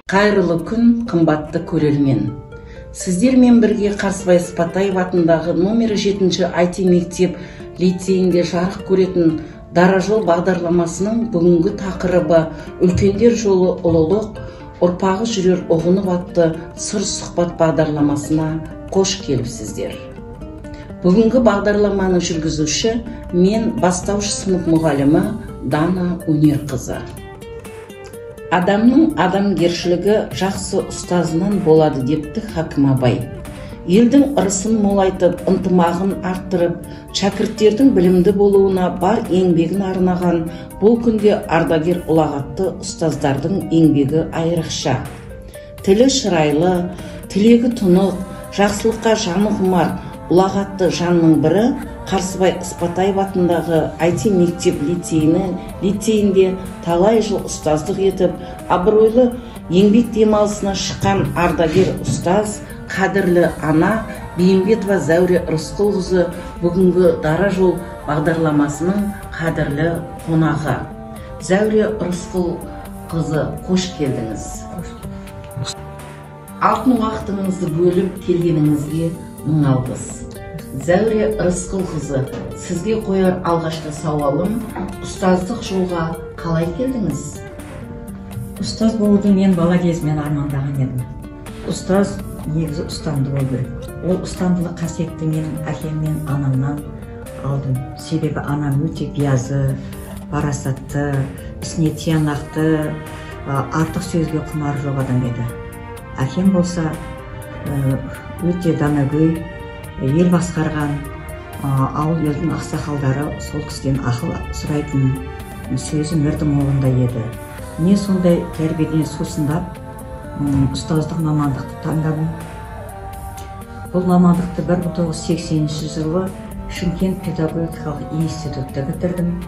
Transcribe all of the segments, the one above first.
Қайырлы күн, қымбатты көрермен. Сіздермен бірге Қарсыбай Ыспатаев атындағы номер 7 IT мектеп лицейінде жарық көретін Дара жол бағдарламасының бүгінгі тақырыбы үлкендер жолы ұлылық, ұрпағы жүрер ұғынып атты сыр сұхбат бағдарламасына қош келіпсіздер. Бүгінгі бағдарламаны жүргізуші мен бастауыш сынып мұғалімі Дана Өнерқызы. Адамның адамгершілігі жақсы ұстазынан болады депті Хакім Абай. Елдің ырысын молайтып, ынтымағын арттырып, шәкірттердің білімді болуына бар еңбегін арнаған бұл күнде ардагер ұлағатты ұстаздардың еңбегі айрықша. Тілі шырайлы, тілегі тұнық, жақсылыққа жаны құмар ұлағатты жанның бірі Қарсыбай Ыспатаев атындағы IT мектеп лицейінде талай жыл ұстаздық етіп, абыройлы еңбек демалысына шыққан ардагер ұстаз, қадірлі ана Бейімбетова Зәуре Рысқұлқызы бүгінгі Дара жол бағдарламасының қадірлі қонағы. Зәуре Рысқұлқызы, қош келдіңіз. Алтын уақытыңызды бөліп келгеніңізге мың алғыс. Зәуре Рысқұлқызы, сізге қояр алғашқы сауалым, ұстаздық жолға қалай келдіңіз? Ұстаз болуды мен бала кезімнен армандаған едім. Ұстаз негізі ұстамды болу керек. Ол ұстамдылық қасиетті менің әкем мен анамнан алдым. Себебі анам өте биязы, парасатты, ісіне тиянақты, артық сөзге құмар жоқ адам еді. Әкем болса өте данагөй, ел басқарған, ауыл елдің ақсақалдары сол кісіден ақыл сұрайтын, сөзі мөрді молында еді. Не сондай тәрбиеден сусындап, ұстаздық мамандықты таңдадым. Бұл мамандықты 1980 жылы Шымкент педагогикалық институтта бітірдім.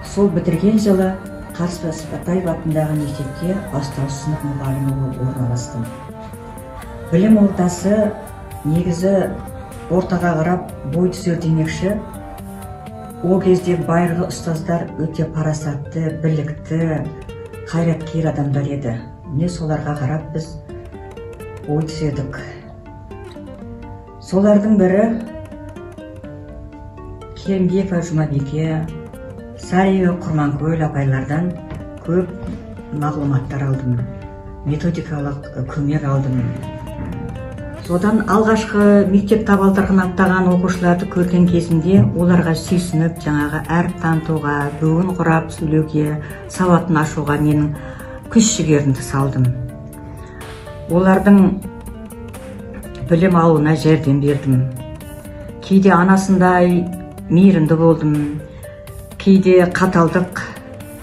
Сол бітірген жылы Қарсыбай Ыспатаев атындағы мектепте бастауыш сынып мұғалімі болып орналастым. Білім ордасы негізі ортаға қарап бой түзер демекші. Ол кезде байырғы ұстаздар өте парасатты, білікті, қайраткер адамдар еді. Міне соларға қарап біз ой түзедік. Солардың бірі Келімбекова Жұмабике, Сариева Құрманкөл апайлардан көп мағлұматтар алдым, методикалық көмек алдым. Содан алғашқы мектеп табалдырығын аттаған оқушыларды көрген кезімде оларға сүйсініп, жаңағы әріп танытуға, бөгін құрап сөйлеуге, сауатын ашуға менің күш-жігерімді салдым. Олардың білім алуына жәрдем бердім. Кейде анасындай мейірімді болдым, кейде қаталдық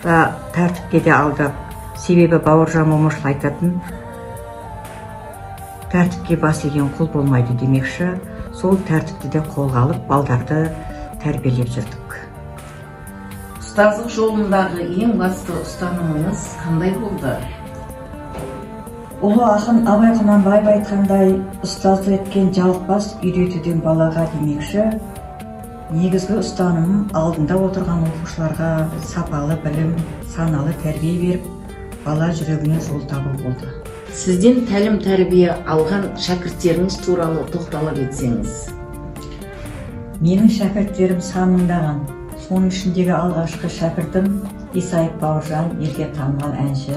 та тәртіпке де алдық. Себебі Бауыржан Момышұлы айтатын, тәртіпке бас иген құл болмайды демекші, сол тәртіпті де қолға алып, балдарды тәрбиелеп жүрдік. Ұстаздық жолындағы ең басты ұстанымыңыз қандай болды? Ұлы ақын Абай Құнанбаев айтқандай, ұстаздық еткен жалықпас үйретуден балаға демекші, негізгі ұстанымым алдында отырған оқушыларға сапалы білім, саналы тәрбие беріп, бала жүрегіне жол табу болды. Сізден тәлім тәрбие алған шәкірттеріңіз туралы тоқталып етсеңіз. Менің шәкірттерім сан мыңдаған. Соның ішіндегі алғашқы шәкіртім Исаев Бауыржан, елге танымал әнші.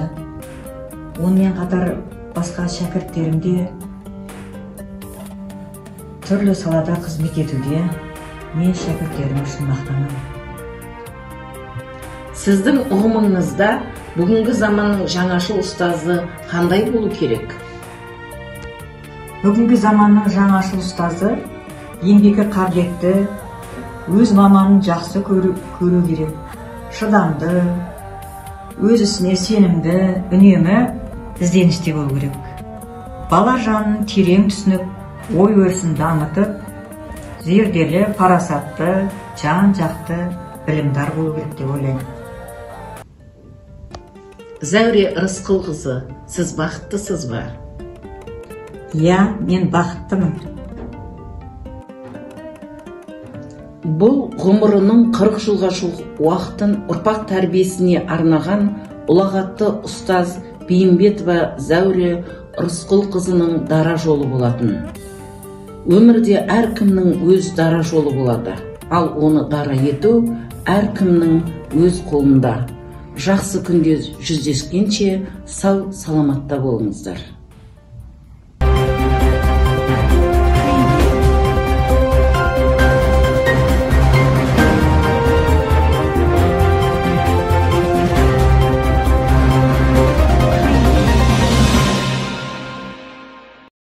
Онымен қатар басқа шәкірттерім де түрлі салада қызмет етуде. Мен шәкірттерім үшін мақтанамын. Сіздің ұғымыңызда бүгінгі заманның жаңашыл ұстазы қандай болу керек? Бүгінгі заманның жаңашыл ұстазы еңбегі қабілетті, өз маманын жақсы көру керек, шыдамды, өз ісіне сенімді, үнемі ізденісте болу керек. Бала жанын терең түсініп, ой өрісін дамытып, зерделі, парасатты, жан-жақты білімдар болу керек деп ойлаймын. Зәуре Рысқұлқызы, сіз бақыттысыз ба? Иә, мен бақыттымын. Бұл ғұмырының 40 жылға жуық уақытын ұрпақ тәрбиесіне арнаған ұлағатты ұстаз Бейімбетова Зәуре Рысқұлқызының дара жолы болатын. Өмірде әркімнің өз дара жолы болады, ал оны дара ету әркімнің өз қолында. Жақсы күнде жүздескенше сау саламатта болыңыздар.